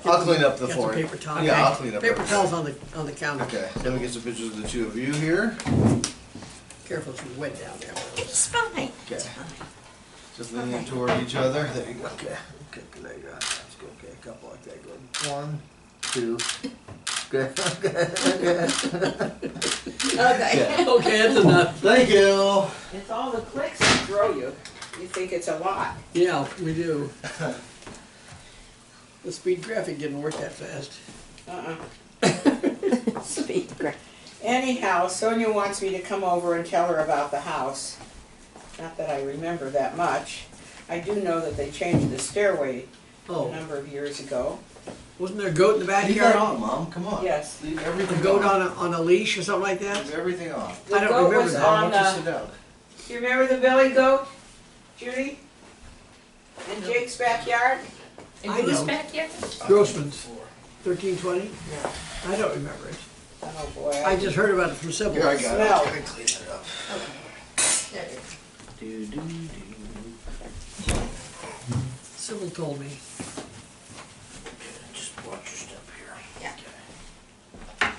C: I'll clean up the
E: Get
C: floor.
E: some paper towels.
C: Yeah, I'll clean up.
E: Paper
C: everything.
E: towels on the counter.
C: Okay, let me get some pictures of the two of you here.
E: Careful, it's wet down there.
D: It's fine.
C: Okay.
D: It's fine.
C: Just leaning toward each other. There you go. Okay. Okay, there you go. That's good. Okay, a couple like that. Good. 1, 2. Good.
D: Okay.
E: Okay, that's enough.
C: Thank you.
A: It's all the clicks that throw you. You think it's a lot.
E: Yeah, we do. The speed graphic didn't work that fast.
A: Speed graph. Anyhow, Sonia wants me to come over and tell her about the house. Not that I remember that much. I do know that they changed the stairway a
E: Oh,
A: number of years ago.
E: wasn't there a goat in the
C: Leave
E: backyard?
C: that on, Mom. Come on.
A: Yes.
C: Leave
E: A
C: everything
E: goat
C: on.
E: on a leash or something like that?
C: Leave everything on.
A: The
E: I don't
A: goat
E: remember
A: was
E: that.
C: Why
A: on
C: don't you sit
A: the,
C: down?
A: you remember the billy goat, Judy? In Jake's backyard?
B: In
E: I
B: whose
E: know.
B: backyard?
E: Grossman's, 1320?
A: Yeah.
E: I don't remember it.
A: Oh, boy.
E: I just heard about it from Sybil.
C: Here, I got
A: Smell.
C: it. I can clean it up.
D: There it is.
C: Do, do, do.
E: Sybil told me.
C: Just watch your step here.
D: Yeah.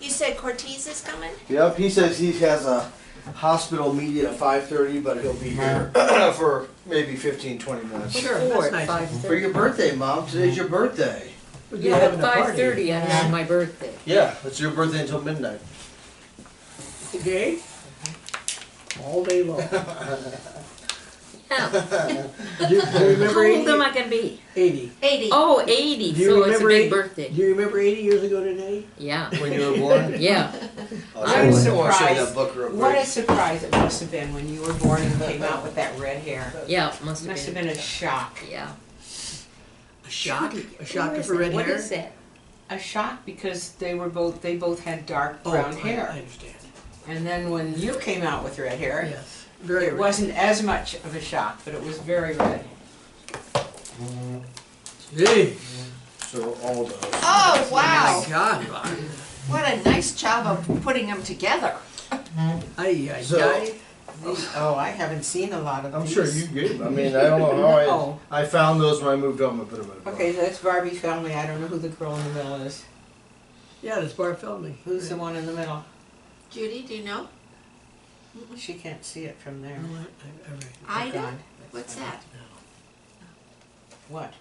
D: You said Cortez is coming?
C: Yep, he says he has a hospital meeting at 5:30, but he'll be here for maybe 15-20 minutes.
E: Sure, that's nice.
C: For your birthday, Mom. Today's your birthday.
E: We're
B: Yeah,
E: having
B: at
E: a party.
B: 5:30 on my birthday.
C: Yeah, it's your birthday until midnight.
E: Okay? All day long. Do you remember
F: How old am
E: 80?
F: I gonna be?
E: 80.
D: 80.
F: Oh, 80,
E: Do you
F: so it's a
E: remember
F: big
E: 80?
F: birthday.
E: Do you remember 80 years ago today?
F: Yeah,
C: When you were born?
F: yeah.
A: I'm
C: I'll show you
A: surprised.
C: that book real
A: What a
C: quick.
A: surprise it must have been when you were born and came out with that red hair.
F: Yeah,
A: It must have been a shock.
F: Yeah.
E: A shock? A shock
F: Who
E: for
F: is
E: red
F: it? What
E: hair?
F: is that?
A: A shock because they both had dark
E: Oh,
A: brown
E: I
A: hair.
E: understand.
A: And then when you came out with red hair,
E: Yes, very
A: it
E: red.
A: wasn't as much of a shock, but it was very red.
E: Hey,
C: So all those.
D: Oh, wow.
E: my God, Bob.
D: What a nice job of putting them together.
E: Ay, ay,
C: So-
E: ay.
A: Oh, I haven't seen a lot of
C: I'm
A: these.
C: sure you gave them. I mean, I don't know how
A: No.
C: I found those when I moved home and put them in a book.
A: Okay, that's Barbie family. I don't know who the girl in the middle is.
E: Yeah, that's Barb Feldman.
A: Who's the one in the middle?
D: Judy, do you know?
A: She can't see it from there.
E: No, I
D: Ida?
A: God.
D: What's that?
A: What?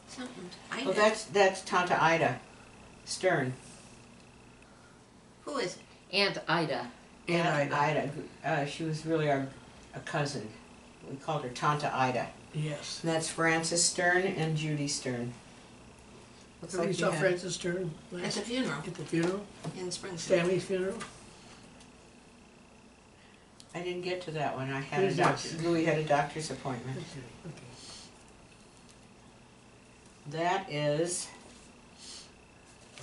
D: Something.
A: Oh,
D: Ida.
A: that's Tanta Ida Stern.
D: Who is it?
F: Aunt Ida.
E: And Ida.
A: She was really a cousin. We called her Tanta Ida.
E: Yes.
A: And that's Frances Stern and Judy Stern. Looks
E: Remember
A: like
E: you
A: you
E: saw
A: had-
E: Frances Stern
D: At
E: last
D: the funeral
E: at the funeral?
D: in Springfield.
E: Stanley's funeral?
A: I didn't get to that one. I had a
E: Who's
A: doctor.
E: this?
A: Louis had a doctor's appointment.
E: Okay.
A: That is.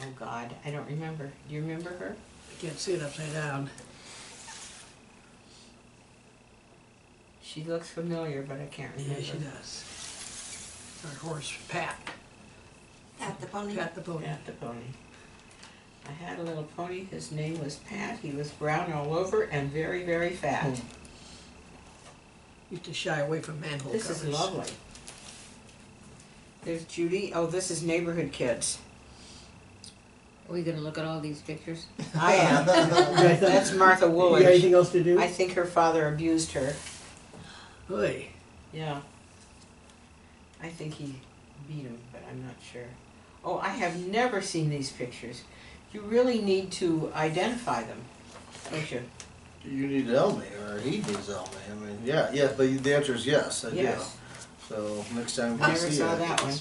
A: Oh God, I don't remember. Do you remember her?
E: I can't see it upside down.
A: She looks familiar, but I can't
E: Yeah,
A: remember.
E: she does. Our horse, Pat.
D: At the pony.
E: Pat the pony.
A: Pat the pony. I had a little pony. His name was Pat. He was brown all over and very, very fat.
E: Used to shy away from manhole
A: This
E: covers.
A: is lovely. There's Judy. Oh, this is Neighborhood Kids.
F: Are we gonna look at all these pictures?
A: I am. That's Martha
E: You got
A: Woolidge.
E: anything else to do?
A: I think her father abused her.
E: Oy.
A: Yeah. I think he beat him, but I'm not sure. Oh, I have never seen these pictures. You really need to identify them, don't you?
C: You need to tell me, or he needs to tell me. I mean, yeah, but the answer is yes, I
A: Yes.
C: do. So next time
A: I
C: we
A: never
C: see
A: saw
C: it.
A: that one.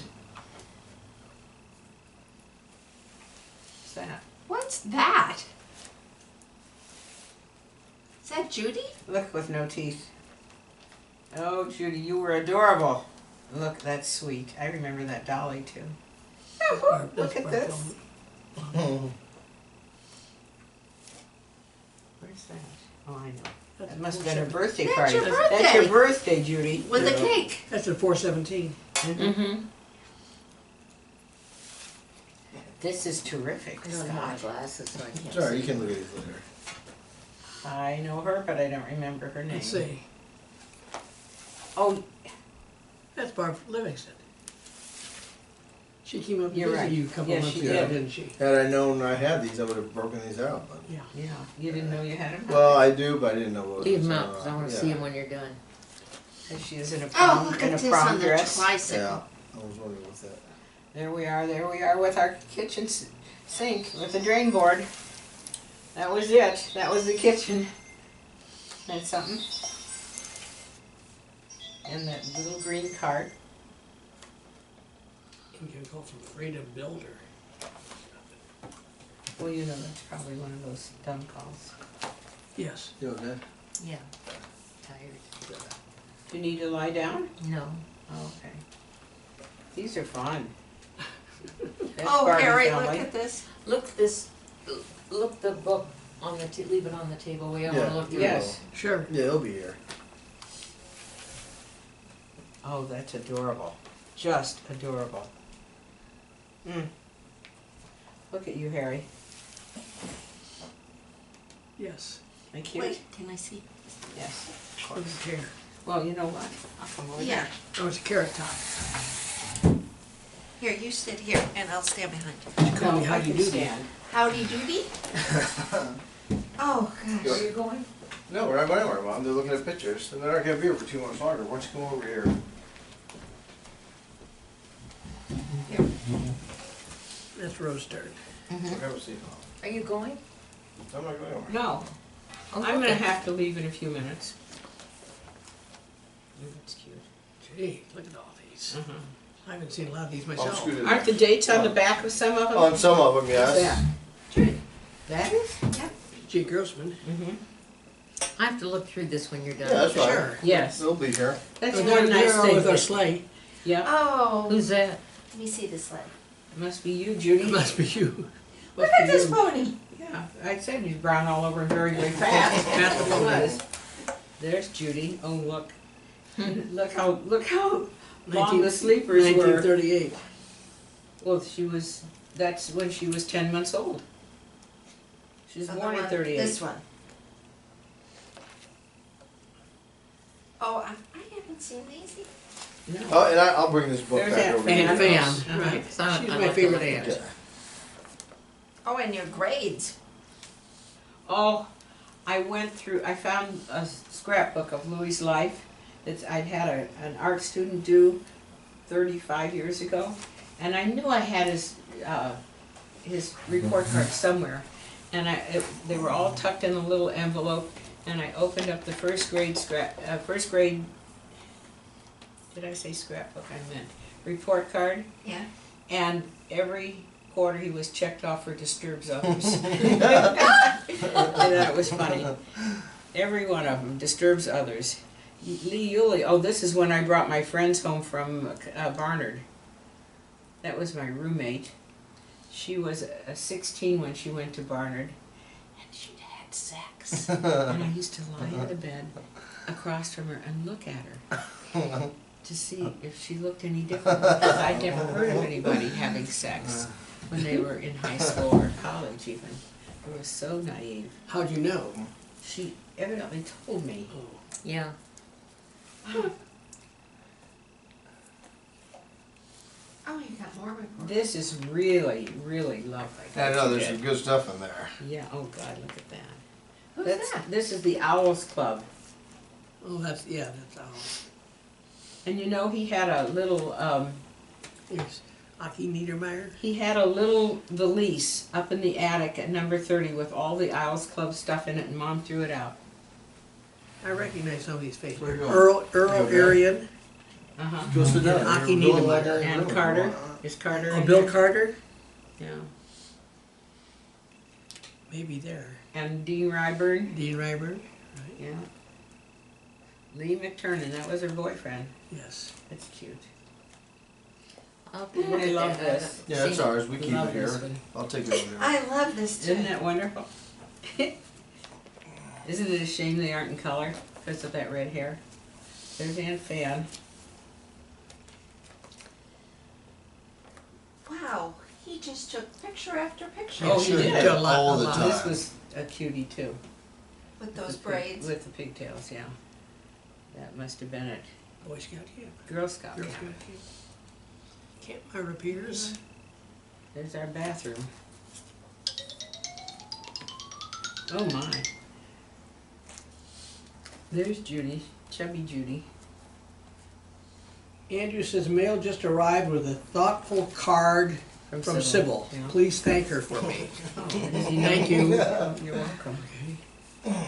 A: What's that?
D: What's that? Is that Judy?
A: Look, with no teeth. Oh, Judy, you were adorable. Look, that's sweet. I remember that dolly too.
E: That's Barb-
A: Look
E: that's
A: at
E: Barb
A: this.
E: Feldman.
A: Where's that? Oh, I know.
E: That's
A: That must
E: a
A: have been her
E: 417.
A: birthday
D: That's
A: party.
D: your
A: That's your
D: birthday.
A: birthday, Judy.
D: With the
C: Yeah.
D: cake.
E: That's a 417.
F: Mm-hmm.
A: This is terrific,
F: I don't have my
A: Scott.
F: glasses, so I can't
C: Sorry,
F: see.
C: you can look at these later.
A: I know her, but I don't remember her name.
E: Let's see.
A: Oh,
E: That's Barb Livingston. She came up to
A: You're
E: visit
A: right.
E: you a couple
A: Yes,
E: months
A: she
E: ago,
A: did.
E: didn't she?
C: Had I known I had these, I would have broken these out. But
E: Yeah.
A: yeah. You didn't know you had him?
C: well, I do, but I didn't know what.
F: Leave
C: was
F: them
C: going
F: out, 'cause I
C: on.
F: wanna
C: Yeah.
F: see them when you're done.
A: And she is in a
D: Oh,
A: prom,
D: look
A: in
D: at
A: a
D: this
A: prom
D: on the
A: dress.
D: tricycle.
C: Yeah, I was wondering what's that.
A: There we are with our kitchen sink with the drain board. That was it. That was the kitchen. That's something. And that little green cart.
E: You can go from freedom builder.
A: Well, you know, that's probably one of those dumb calls.
E: Yes.
C: You okay?
F: Yeah. Tired.
A: Do you need to lie down?
F: No.
A: Oh, okay. These are fun. That's
D: Oh,
A: Barbie
D: Harry,
A: family.
D: look at this.
F: Look the book on the, leave it on the table, we all
C: Yeah.
F: wanna look through it.
A: Yes.
E: Sure.
C: Yeah, he'll be here.
A: Oh, that's adorable. Just adorable. Look at you, Harry.
E: Yes.
A: Ain't cute?
D: Wait, can I see?
A: Yes.
E: Look at the hair.
A: Well, you know what? I'll come over
D: Yeah.
A: there.
E: Oh, it's a carrot top.
D: Here, you sit here and I'll stand behind you.
E: Call me
A: No,
E: how
A: I
E: you
A: can
E: do
A: stand.
D: Howdy doody? Oh, gosh.
F: Where are you going?
C: No, we're not going anywhere, Mom. They're looking at pictures, and they're not gonna be here for 2 months longer. Why don't you come over here?
E: That's Rose Stern.
C: We'll have a seat, Mom.
F: Are you going?
C: I'm not going anywhere.
A: No,
F: Oh,
A: I'm gonna
F: okay.
A: have to leave in a few minutes. That's cute.
E: Gee, look at all these.
A: Uh-huh.
E: I haven't seen a lot of these
C: I'll
E: myself.
C: scoot it.
A: Aren't the dates on the back of some of them?
C: On some of them,
A: What's
C: yes.
A: that? That is?
E: G. Grossman.
A: Mm-hmm.
F: I have to look through this when you're
C: Yeah,
F: done.
C: that's fine.
E: Sure.
A: Yes.
C: They'll be here.
A: That's
E: Oh,
A: one nice
E: they're
A: thing.
E: with our sleigh.
A: Yeah.
D: Oh,
F: Who's that?
D: let me see this sled.
A: It must be you, Judy.
E: It must be you.
D: Look
E: Must
D: at
E: be
D: this
E: you.
D: pony.
A: Yeah, I said he's brown all over and very, very fast. That's what it was. There's Judy. Oh, look. Look how long the sleepers were.
E: 1938.
A: Well, that's when she was 10 months old. She was
D: Oh, the
A: born in
D: one-
A: 38.
D: This one. Oh, I haven't seen these either.
A: No.
C: Oh, and I'll bring this book
A: There's
C: back
A: that
C: over
A: fan.
C: here.
A: Uh-huh.
E: Right.
F: So I
E: She's
F: like
E: my
F: to
E: favorite
F: look at
E: aunt.
C: Okay.
D: Oh, and your grades.
A: Oh, I found a scrapbook of Louis' life that I'd had an art student do 35 years ago. And I knew I had his report card somewhere. And they were all tucked in a little envelope. And I opened up the first grade, did I say scrapbook? I meant report card.
D: Yeah.
A: And every quarter he was checked off for disturbs others. And that was funny. Every one of them disturbs others. Lee Yulee, oh, this is when I brought my friends home from Barnard. That was my roommate. She was 16 when she went to Barnard, and she'd had sex. And I used to lie in the bed across from her and look at her to see if she looked any different, because I'd never heard of anybody having sex when they were in high school or college even. It was so naive.
E: How'd you know?
A: She evidently told me.
E: Oh.
F: Yeah.
D: Oh, you got more reports.
A: This is really, really lovely.
C: I know,
A: what you
C: there's some
A: did.
C: good stuff in there.
A: Yeah, oh God, look at that.
D: Who's that?
A: This is the Owls Club.
E: Oh, that's all.
A: And you know, he had a little,
E: Here's Aki Niedermeyer.
A: he had a little valise up in the attic at number 30 with all the Owls Club stuff in it, and Mom threw it out.
E: I recognize some of these faces.
C: Where you going?
E: Earl
C: okay?
E: Arian.
A: Uh-huh.
C: Go sit down.
E: And Aki
C: You're doing
E: Niedermeyer.
C: that in
A: And
C: your
A: Carter.
C: room.
A: Is Carter
E: Oh,
A: in
E: Bill
A: there?
E: Carter.
A: Yeah.
E: Maybe there.
A: And Dean Ryburn.
E: Dean Ryburn.
A: Yeah. Lee McTurnan, that was her boyfriend.
E: Yes.
A: That's cute.
F: I'll be
A: I love this.
C: Yeah, it's ours, we keep
A: Love
C: it here.
A: this one.
C: I'll take it over there.
D: I love this too.
A: Isn't that wonderful? Isn't it a shame they aren't in color because of that red hair? There's Aunt Fan.
D: Wow, he just took picture after picture
A: Oh,
C: Sure,
A: he did.
E: A lot,
C: all
E: a
C: the
E: lot.
C: time.
A: This was a cutie too.
D: with those
A: With the
D: braids.
A: With the pigtails, yeah. That must have been at
E: Boy Scout camp.
A: Girl Scout
E: Girl
A: camp.
E: Scout camp. Campfire Piers.
A: There's our bathroom. Oh my. There's Judy, chubby Judy.
E: Andrew says mail just arrived with a thoughtful card from Sybil.
A: Yeah.
E: Please thank her for me.
A: Oh,
E: Thank you.
A: you're welcome.
E: Okay.